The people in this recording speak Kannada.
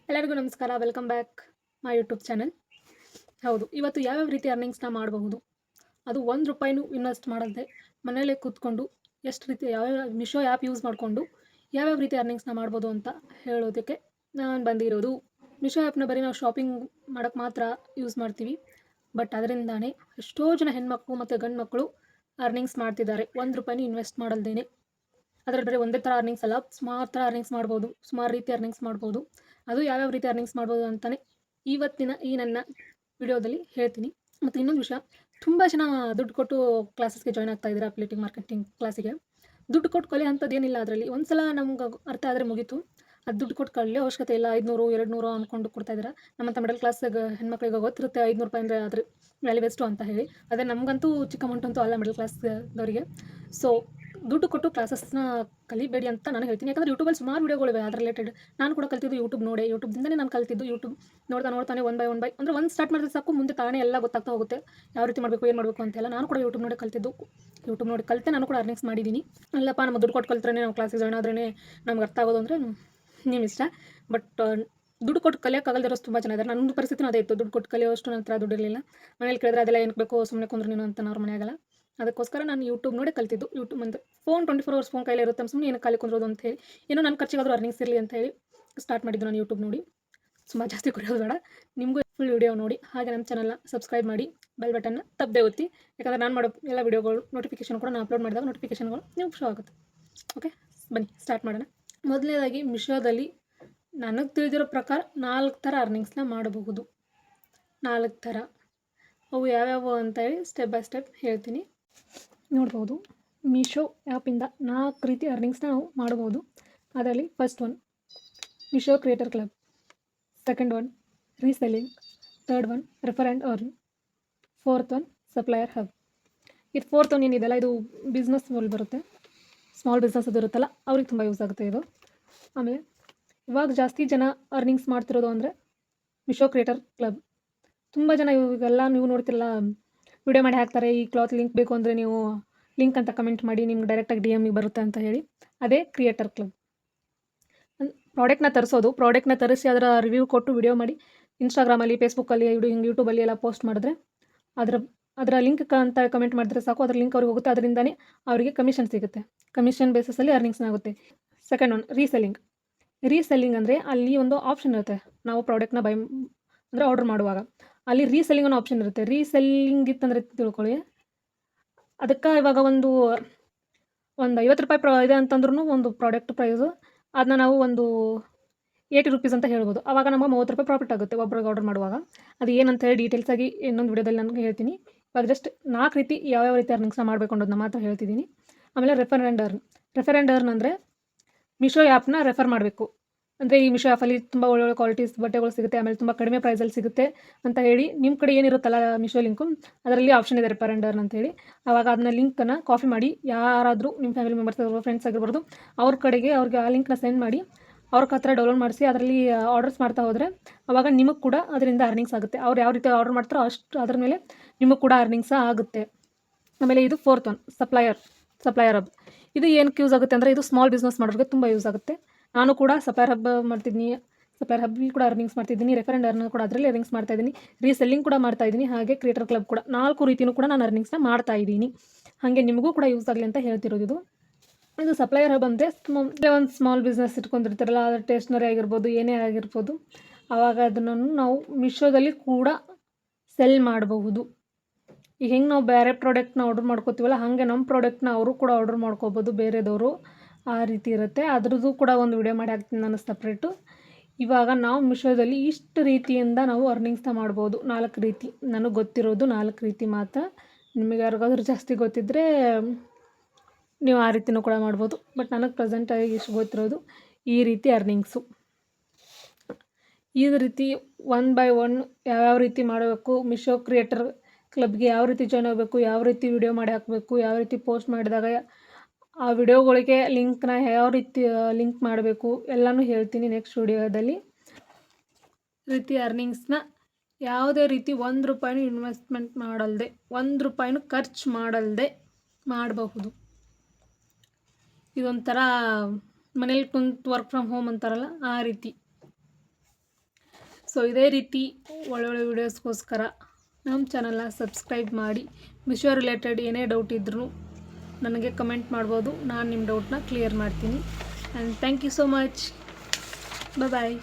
ಎಲ್ಲರಿಗೂ ನಮಸ್ಕಾರ. Welcome back my YouTube channel. ಹೌದು, ಇವತ್ತು ಯಾವ್ಯಾವ ರೀತಿ ಅರ್ನಿಂಗ್ಸ್ನ ಮಾಡಬಹುದು, ಅದು ₹1 ಇನ್ವೆಸ್ಟ್ ಮಾಡಲ್ದೆ ಮನೆಯಲ್ಲೇ ಕೂತ್ಕೊಂಡು ಎಷ್ಟು ರೀತಿ ಯಾವ್ಯಾವ ಮಿಶೋ ಆ್ಯಪ್ ಯೂಸ್ ಮಾಡಿಕೊಂಡು ಯಾವ್ಯಾವ ರೀತಿ ಅರ್ನಿಂಗ್ಸ್ನ ಮಾಡ್ಬೋದು ಅಂತ ಹೇಳೋದಕ್ಕೆ ನಾನು ಬಂದಿರೋದು. ಮಿಶೋ ಆ್ಯಪ್ನ ಬರೀ ನಾವು ಶಾಪಿಂಗ್ ಮಾಡೋಕ್ಕೆ ಮಾತ್ರ ಯೂಸ್ ಮಾಡ್ತೀವಿ, ಬಟ್ ಅದರಿಂದಾನೇ ಎಷ್ಟೋ ಜನ ಹೆಣ್ಮಕ್ಳು ಮತ್ತು ಗಂಡು ಮಕ್ಕಳು ಅರ್ನಿಂಗ್ಸ್ ಮಾಡ್ತಿದ್ದಾರೆ ₹1 ಇನ್ವೆಸ್ಟ್ ಮಾಡಲ್ದೇನೆ. ಅದರಲ್ಲಿ ಬರೀ ಒಂದೇ ಥರ ಅರ್ನಿಂಗ್ಸ್ ಅಲ್ಲ, ಸುಮಾರು ಥರ ಅರ್ನಿಂಗ್ಸ್ ಮಾಡ್ಬೋದು, ಸುಮಾರು ರೀತಿ ಅರ್ನಿಂಗ್ಸ್ ಮಾಡ್ಬೋದು. ಅದು ಯಾವ್ಯಾವ ರೀತಿ ಅರ್ನಿಂಗ್ಸ್ ಮಾಡ್ಬೋದು ಅಂತಲೇ ಇವತ್ತಿನ ಈ ನನ್ನ ವಿಡಿಯೋದಲ್ಲಿ ಹೇಳ್ತೀನಿ. ಮತ್ತು ಇನ್ನೊಂದು ವಿಷಯ, ತುಂಬ ಜನ ದುಡ್ಡು ಕೊಟ್ಟು ಕ್ಲಾಸಸ್ಗೆ ಜಾಯ್ನ್ ಆಗ್ತಾ ಇದ್ದಾರೆ, ಅಫಿಲಿಯೇಟಿವ್ ಮಾರ್ಕೆಟಿಂಗ್ ಕ್ಲಾಸಿಗೆ. ದುಡ್ಡು ಕೊಟ್ಟು ಕಲಿಯೋ ಅಂಥದ್ದು ಏನಿಲ್ಲ ಅದರಲ್ಲಿ. ಒಂದು ಸಲ ನಮ್ಗೆ ಅರ್ಥ ಆದರೆ ಮುಗೀತು. ಅದು ದುಡ್ಡು ಕೊಟ್ಟು ಕಲಿಯೋ ಅವಶ್ಯಕತೆ ಇಲ್ಲ. 500 200 ಅಂದ್ಕೊಂಡು ಕೊಡ್ತಾ ಇದ್ದಾರೆ. ನಮ್ಮಂಥ ಮಿಡಲ್ ಕ್ಲಾಸ್ಗೆ ಹೆಣ್ಮಕ್ಳಿಗೆ ಗೊತ್ತಿರುತ್ತೆ ₹500 ಅಂದರೆ ಅದ್ರ ವ್ಯಾಲ್ಯೂ ಎಷ್ಟು ಅಂತ ಹೇಳಿ. ಅದೇ ನಮಗಂತೂ ಚಿಕ್ಕ ಅಮೌಂಟ್ ಅಂತೂ ಅಲ್ಲ ಮಿಡಲ್ ಕ್ಲಾಸ್ದವರಿಗೆ. ಸೊ ದುಡ್ಡು ಕೊಟ್ಟು ಕ್ಲಾಸಸ್ನ ಕಲಿಬೇಡಿ ಅಂತ ನಾನು ಹೇಳ್ತೀನಿ. ಯಾಕಂದರೆ ಯೂಟ್ಯೂಬಲ್ಲಿ ಸುಮಾರು ವೀಡಿಯೋಗಳಿವೆ ಅದ್ರ ರಿಲೇಟೆಡ್. ನಾನು ಕೂಡ ಕಲ್ತಿದ್ದು ಯೂಟ್ಯೂಬ್ ನೋಡೇ. ಯೂಟ್ಯೂಬ್ದಿಂದಲೇ ನಾನು ಕಲ್ತಿದ್ದು. ಯೂಟ್ಯೂಬ್ ನೋಡ್ತಾನೆ ಒನ್ ಬೈ ಅಂದರೆ ಒಂದು ಸ್ಟಾರ್ಟ್ ಮಾಡಿದ್ರೆ ಸಾಕು, ಮುಂದೆ ತಾನೇ ಎಲ್ಲ ಗೊತ್ತಾಗ್ತಾ ಹೋಗುತ್ತೆ, ಯಾವ ರೀತಿ ಮಾಡಬೇಕು, ಏನು ಮಾಡಬೇಕು ಅಂತೆಲ್ಲ. ನಾನು ಕೂಡ ಯೂಟ್ಯೂಬ್ ನೋಡಿ ಕಲ್ತಿದ್ದು. ಯೂಟ್ಯೂಬ್ ನೋಡಿ ಕಲಿತೆ ನಾನು ಕೂಡ ಅರ್ನಿಂಗ್ಸ್ ಮಾಡಿದ್ದೀನಿ. ಅಲ್ಲಪ್ಪ ನಮ್ಮ ದುಡ್ಡು ಕೊಟ್ಟು ಕಲ್ತ್ರೇ ನಾವು ಕ್ಲಾಸಿಗೆ ಜಾಯ್ನ್ ಆದ್ರೇ ನಮ್ಗೆ ಅರ್ಥ ಆಗೋದು ಅಂದರೆ ನಿಮ್ಮ ಇಷ್ಟ. ಬಟ್ ದುಡ್ಡು ಕೊಟ್ಟು ಕಲಿಯೋಕ್ಕಾಗಲ್ದಿರೋದು ತುಂಬ ಜನ ಇದ್ದಾರೆ. ನನ್ನದು ಪರಿಸ್ಥಿತಿನೂ ಅದೇ ಇತ್ತು. ದುಡ್ಡು ಕೊಟ್ಟು ಕಲಿಯೋಷ್ಟು ನನ್ನ ಹತ್ರ ದುಡ್ಡು ಇರಲಿಲ್ಲ. ಮನೇಲಿ ಕೇಳಿದ್ರೆ ಅದೆಲ್ಲ ಏನಕ್ಕೆ ಬೇಕು, ಸುಮ್ಮನೆ ಕುಂದ್ರೆ ನೀನು ಅಂತ ಅವ್ರ ಮನೆಯಾಗಲ್ಲ. ಅದಕ್ಕೋಸ್ಕರ ನಾನು ಯೂಟ್ಯೂಬ್ ನೋಡಿ ಕಲ್ತಿದ್ದು. ಯೂಟ್ಯೂಬ್ ಅಂದರೆ ಫೋನ್ 24 ಅವರ್ಸ್ ಫೋನ್ ಕೈಲೇ ಇರುತ್ತೆ, ಸುಮ್ಮನೆ ಏನಕ್ಕೆ ಖಾಲಿ ಕುಂದ್ರೋದು ಅಂತ ಹೇಳಿ, ಏನೋ ನನ್ನ ಖರ್ಚಿಗಾದರೂ ಅರ್ನಿಂಗ್ಸ್ ಇರಲಿ ಅಂತ ಹೇಳಿ ಸ್ಟಾರ್ಟ್ ಮಾಡಿದ್ದು ನಾನು ಯೂಟ್ಯೂಬ್ ನೋಡಿ. ಸುಮಾರು ಜಾಸ್ತಿ ಕುರಿಯೋದು ಬೇಡ, ನಿಮಗೂ ಫುಲ್ ವಿಡಿಯೋ ನೋಡಿ. ಹಾಗೆ ನಮ್ಮ ಚಾನಲ್ನ ಸಬ್ಸ್ಕ್ರೈಬ್ ಮಾಡಿ, ಬೆಲ್ ಬಟನ್ನ ತಪ್ಪದೆ ಒತ್ತಿ. ಯಾಕಂದರೆ ನಾನು ಮಾಡೋ ಎಲ್ಲ ವಿಡಿಯೋಗಳು ನೋಟಿಫಿಕೇಷನ್ ಕೂಡ ನಾನು ಅಪ್ಲೋಡ್ ಮಾಡಿದಾಗ ನೋಟಿಫಿಕೇಷನ್ಗಳು ನಿಮ್ಗೆ ಶೋ ಆಗುತ್ತೆ. ಓಕೆ, ಬನ್ನಿ ಸ್ಟಾರ್ಟ್ ಮಾಡೋಣ. ಮೊದಲನೇದಾಗಿ ಮಿಶೋದಲ್ಲಿ ನನಗೆ ತಿಳಿದಿರೋ ಪ್ರಕಾರ 4 ಥರ ಅರ್ನಿಂಗ್ಸ್ನ ಮಾಡಬಹುದು. 4 ಥರ. ಅವು ಯಾವ್ಯಾವು ಅಂತ ಹೇಳಿ ಸ್ಟೆಪ್ ಬೈ ಸ್ಟೆಪ್ ಹೇಳ್ತೀನಿ. ನೋಡ್ಬೋದು, ಮೀಶೋ ಆ್ಯಪಿಂದ 4 ರೀತಿ ಅರ್ನಿಂಗ್ಸ್ನ ನಾವು ಮಾಡ್ಬೋದು. ಅದರಲ್ಲಿ first one Meesho creator club, second one reselling, third one refer and earn, fourth one supplier hub. ಇದು ಫೋರ್ತ್ ಒನ್ ಏನಿದೆಲ್ಲ ಇದು ಬಿಸ್ನೆಸ್ ಅಲ್ಲಿ ಬರುತ್ತೆ. ಸ್ಮಾಲ್ ಬಿಸ್ನೆಸ್ ಅದು ಇರುತ್ತಲ್ಲ, ಅವ್ರಿಗೆ ತುಂಬ ಯೂಸ್ ಆಗುತ್ತೆ ಇದು. ಆಮೇಲೆ ಇವಾಗ ಜಾಸ್ತಿ ಜನ ಅರ್ನಿಂಗ್ಸ್ ಮಾಡ್ತಿರೋದು ಅಂದರೆ ಮೀಶೋ ಕ್ರಿಯೇಟರ್ ಕ್ಲಬ್. ತುಂಬ ಜನ ಇವಾಗೆಲ್ಲ ನೀವು ನೋಡ್ತಿರಲ್ಲ, ವಿಡಿಯೋ ಮಾಡಿ ಹಾಕ್ತಾರೆ, ಈ ಕ್ಲಾತ್ ಲಿಂಕ್ ಬೇಕು ಅಂದರೆ ನೀವು ಲಿಂಕ್ ಅಂತ ಕಮೆಂಟ್ ಮಾಡಿ ನಿಮ್ಗೆ ಡೈರೆಕ್ಟಾಗಿ DM ಬರುತ್ತೆ ಅಂತ ಹೇಳಿ. ಅದೇ ಕ್ರಿಯೇಟರ್ ಕ್ಲಬ್. ಪ್ರಾಡಕ್ಟ್ನ ತರಿಸೋದು, ಪ್ರಾಡಕ್ಟ್ನ ತರಿಸಿ ಅದರ ರಿವ್ಯೂ ಕೊಟ್ಟು ವಿಡಿಯೋ ಮಾಡಿ ಇನ್ಸ್ಟಾಗ್ರಾಮಲ್ಲಿ, ಫೇಸ್ಬುಕ್ಕಲ್ಲಿ, ಯೂಟ್ಯೂಬಲ್ಲಿ ಎಲ್ಲ ಪೋಸ್ಟ್ ಮಾಡಿದ್ರೆ ಅದರ ಲಿಂಕ್ ಅಂತ ಕಮೆಂಟ್ ಮಾಡಿದ್ರೆ ಸಾಕು, ಅದರ ಲಿಂಕ್ ಅವ್ರಿಗೆ ಹೋಗುತ್ತೆ. ಅದರಿಂದನೇ ಅವರಿಗೆ ಕಮಿಷನ್ ಸಿಗುತ್ತೆ. ಕಮಿಷನ್ ಬೇಸಸಲ್ಲಿ ಅರ್ನಿಂಗ್ಸ್ನ ಆಗುತ್ತೆ. Second one reselling. ರೀಸೆಲ್ಲಿಂಗ್ ಅಂದರೆ ಅಲ್ಲಿ ಒಂದು ಆಪ್ಷನ್ ಇರುತ್ತೆ, ನಾವು ಪ್ರಾಡಕ್ಟ್ನ ಬೈ ಅಂದರೆ ಆರ್ಡರ್ ಮಾಡುವಾಗ ಅಲ್ಲಿ ರೀಸೆಲ್ಲಿಂಗ್ ಅನ್ನೋ ಆಪ್ಷನ್ ಇರುತ್ತೆ. ರೀಸೆಲ್ಲಿಂಗ್ ಇತ್ತಂದರೆ ತಿಳ್ಕೊಳ್ಳಿ, ಅದಕ್ಕೆ ಇವಾಗ ಒಂದು ₹50 ಇದೆ ಅಂತಂದ್ರೂ ಒಂದು ಪ್ರಾಡಕ್ಟ್ ಪ್ರೈಸು, ಅದನ್ನ ನಾವು ಒಂದು ₹80 ಅಂತ ಹೇಳ್ಬೋದು. ಆವಾಗ ನಮಗೆ ₹30 ಪ್ರಾಫಿಟ್ ಆಗುತ್ತೆ ಒಬ್ರಿಗೆ ಆರ್ಡರ್ ಮಾಡುವಾಗ. ಅದು ಏನಂತ ಹೇಳಿ ಡೀಟೇಲ್ಸಾಗಿ ಇನ್ನೊಂದು ವಿಡಿಯೋದಲ್ಲಿ ನನಗೆ ಹೇಳ್ತೀನಿ. ಇವಾಗ ಜಸ್ಟ್ 4 ರೀತಿ ಯಾವ್ಯಾವ ರೀತಿ ಅರ್ನಿಂಗ್ಸ್ನ ಮಾಡಬೇಕು ಅನ್ನೋದನ್ನ ಮಾತ್ರ ಹೇಳ್ತಿದ್ದೀನಿ. ಆಮೇಲೆ refer and earn. Refer and earn ಅಂದರೆ ಮೀಶೋ ಆ್ಯಪ್ನ ರೆಫರ್ ಮಾಡಬೇಕು. ಅಂದರೆ ಈ ಮೀಶೋ ಆ್ಯಪಲ್ಲಿ ತುಂಬ ಒಳ್ಳೊಳ್ಳೆ ಕ್ವಾಲಿಟೀಸ್ ಬಟ್ಟೆಗಳು ಸಿಗುತ್ತೆ, ಆಮೇಲೆ ತುಂಬ ಕಡಿಮೆ ಪ್ರೈಸಲ್ಲಿ ಸಿಗುತ್ತೆ ಅಂತ ಹೇಳಿ ನಿಮ್ಮ ಕಡೆ ಏನಿರುತ್ತಲ್ಲ ಮೀಶೋ ಲಿಂಕು, ಅದರಲ್ಲಿ ಆಪ್ಷನ್ ಇದೆ ರೆಫರ್ ಆ್ಯಂಡ್ ಅರ್ನ್ ಅಂತೇಳಿ. ಆವಾಗ ಅದನ್ನ ಲಿಂಕನ್ನು ಕಾಪಿ ಮಾಡಿ ಯಾರಾದರೂ ನಿಮ್ಮ ಫ್ಯಾಮಿಲಿ ಮೆಂಬರ್ಸ್ ಆಗಿರ್ಬೋದು, ಫ್ರೆಂಡ್ಸ್ ಆಗಿರ್ಬೋದು, ಅವ್ರ ಕಡೆಗೆ ಅವ್ರಿಗೆ ಆ ಲಿಂಕ್ನ ಸೆಂಡ್ ಮಾಡಿ ಅವ್ರ ಹತ್ರ ಡೌನ್ಲೋಡ್ ಮಾಡಿಸಿ ಅದರಲ್ಲಿ ಆರ್ಡರ್ಸ್ ಮಾಡ್ತಾ ಹೋದರೆ ಆವಾಗ ನಿಮಗೆ ಕೂಡ ಅದರಿಂದ ಅರ್ನಿಂಗ್ಸ್ ಆಗುತ್ತೆ. ಅವ್ರು ಯಾವ ರೀತಿ ಆರ್ಡರ್ ಮಾಡ್ತಾರೋ ಅಷ್ಟು ಅದ್ರ ಮೇಲೆ ನಿಮಗೆ ಕೂಡ ಅರ್ನಿಂಗ್ಸ್ ಆಗುತ್ತೆ. ಆಮೇಲೆ ಇದು ಫೋರ್ತ್ ಒನ್ ಸಪ್ಲೈಯರ್ ಹಬ್. ಇದು ಏನಕ್ಕೆ ಯೂಸ್ ಆಗುತ್ತೆ ಅಂದರೆ ಇದು ಸ್ಮಾಲ್ ಬಿಸ್ನೆಸ್ ಮಾಡೋರಿಗೆ ತುಂಬ ಯೂಸ್ ಆಗುತ್ತೆ. ನಾನು ಕೂಡ ಸಪ್ಲೈಯರ್ ಹಬ್ ಮಾಡ್ತಿದ್ದೀನಿ. ಸಪ್ಲೈಯರ್ ಹಬ್ಬಲ್ಲಿ ಕೂಡ ಅರ್ನಿಂಗ್ಸ್ ಮಾಡ್ತಿದ್ದೀನಿ. ರೆಫರ್ ಆ್ಯಂಡ್ ಅರ್ನ್ ಕೂಡ ಅದರಲ್ಲಿ ಅರ್ನಿಂಗ್ಸ್ ಮಾಡ್ತಾಯಿದ್ದೀನಿ. ರೀಸೆಲ್ಲಿಂಗ್ ಕೂಡ ಮಾಡ್ತಾಯಿದ್ದೀನಿ. ಹಾಗೆ ಕ್ರಿಯೇಟರ್ ಕ್ಲಬ್ ಕೂಡ 4 ರೀತಿಯೂ ಕೂಡ ನಾನು ಅರ್ನಿಂಗ್ಸ್ನ ಮಾಡ್ತಾಯಿದ್ದೀನಿ. ಹಾಗೆ ನಿಮಗೂ ಕೂಡ ಯೂಸ್ ಆಗಲಿ ಅಂತ ಹೇಳ್ತಿರೋದು ಇದು. ಇದು ಸಪ್ಲೈಯರ್ ಹಬ್ ಅಂದರೆ ಒಂದು ಸ್ಮಾಲ್ ಬಿಸ್ನೆಸ್ ಇಟ್ಕೊಂಡಿರ್ತಾರಲ್ಲ, ಅದು ಸ್ಟೇಷ್ನರಿ ಆಗಿರ್ಬೋದು, ಏನೇ ಆಗಿರ್ಬೋದು, ಆವಾಗ ಅದನ್ನು ನಾವು ಮೀಶೋದಲ್ಲಿ ಕೂಡ ಸೆಲ್ ಮಾಡಬಹುದು. ಈಗ ಹೆಂಗೆ ನಾವು ಬೇರೆ ಪ್ರಾಡಕ್ಟ್ನ ಆರ್ಡರ್ ಮಾಡ್ಕೋತೀವಲ್ಲ, ಹಾಗೆ ನಮ್ಮ ಪ್ರಾಡಕ್ಟ್ನ ಅವರು ಕೂಡ ಆರ್ಡರ್ ಮಾಡ್ಕೋಬೋದು, ಬೇರೆದವರು. ಆ ರೀತಿ ಇರುತ್ತೆ. ಅದ್ರದ್ದು ಕೂಡ ಒಂದು ವಿಡಿಯೋ ಮಾಡಿ ಹಾಕ್ತೀನಿ ನಾನು ಸಪ್ರೇಟು. ಇವಾಗ ನಾವು ಮೀಶೋದಲ್ಲಿ ಇಷ್ಟು ರೀತಿಯಿಂದ ನಾವು ಅರ್ನಿಂಗ್ಸ್ನ ಮಾಡ್ಬೋದು. 4 ರೀತಿ ನನಗೆ ಗೊತ್ತಿರೋದು 4 ರೀತಿ ಮಾತ್ರ. ನಿಮಗೆ ಯಾರಿಗಾದ್ರೂ ಜಾಸ್ತಿ ಗೊತ್ತಿದ್ದರೆ ನೀವು ಆ ರೀತಿನೂ ಕೂಡ ಮಾಡ್ಬೋದು. ಬಟ್ ನನಗೆ ಪ್ರೆಸೆಂಟಾಗಿ ಇಷ್ಟು ಗೊತ್ತಿರೋದು ಈ ರೀತಿ ಅರ್ನಿಂಗ್ಸು. ಈ ರೀತಿ ಒನ್ ಬೈ ಒನ್ ಯಾವ್ಯಾವ ರೀತಿ ಮಾಡಬೇಕು, ಮೀಶೋ ಕ್ರಿಯೇಟರ್ ಕ್ಲಬ್ಗೆ ಯಾವ ರೀತಿ ಜಾಯ್ನ್ ಆಗಬೇಕು, ಯಾವ ರೀತಿ ವಿಡಿಯೋ ಮಾಡಿ ಹಾಕಬೇಕು, ಯಾವ ರೀತಿ ಪೋಸ್ಟ್ ಮಾಡಿದಾಗ ಆ ವಿಡಿಯೋಗಳಿಗೆ ಲಿಂಕ್ನ ಯಾವ ರೀತಿ ಲಿಂಕ್ ಮಾಡಬೇಕು ಎಲ್ಲನೂ ಹೇಳ್ತೀನಿ ನೆಕ್ಸ್ಟ್ ವಿಡಿಯೋದಲ್ಲಿ. ರೀತಿ ಅರ್ನಿಂಗ್ಸ್ನ ಯಾವುದೇ ರೀತಿ ₹1 ಇನ್ವೆಸ್ಟ್ಮೆಂಟ್ ಮಾಡಲ್ದೆ, ₹1 ಖರ್ಚು ಮಾಡಲ್ದೆ ಮಾಡಬಹುದು. ಇದೊಂಥರ ಮನೇಲಿ ಕುಂತು ವರ್ಕ್ ಫ್ರಮ್ ಹೋಮ್ ಅಂತಾರಲ್ಲ, ಆ ರೀತಿ. ಸೊ ಇದೇ ರೀತಿ ಒಳ್ಳೊಳ್ಳೆ ವೀಡಿಯೋಸ್ಗೋಸ್ಕರ ನಮ್ಮ ಚಾನಲ್ನ ಸಬ್ಸ್ಕ್ರೈಬ್ ಮಾಡಿ. ಮಿಶೋ ರಿಲೇಟೆಡ್ ಏನೇ ಡೌಟ್ ಇದ್ರೂ ನನಗೆ ಕಮೆಂಟ್ ಮಾಡ್ಬೋದು. ನಾನು ನಿಮ್ಮ ಡೌಟ್ನ ಕ್ಲಿಯರ್ ಮಾಡ್ತೀನಿ. And thank you so much. Bye.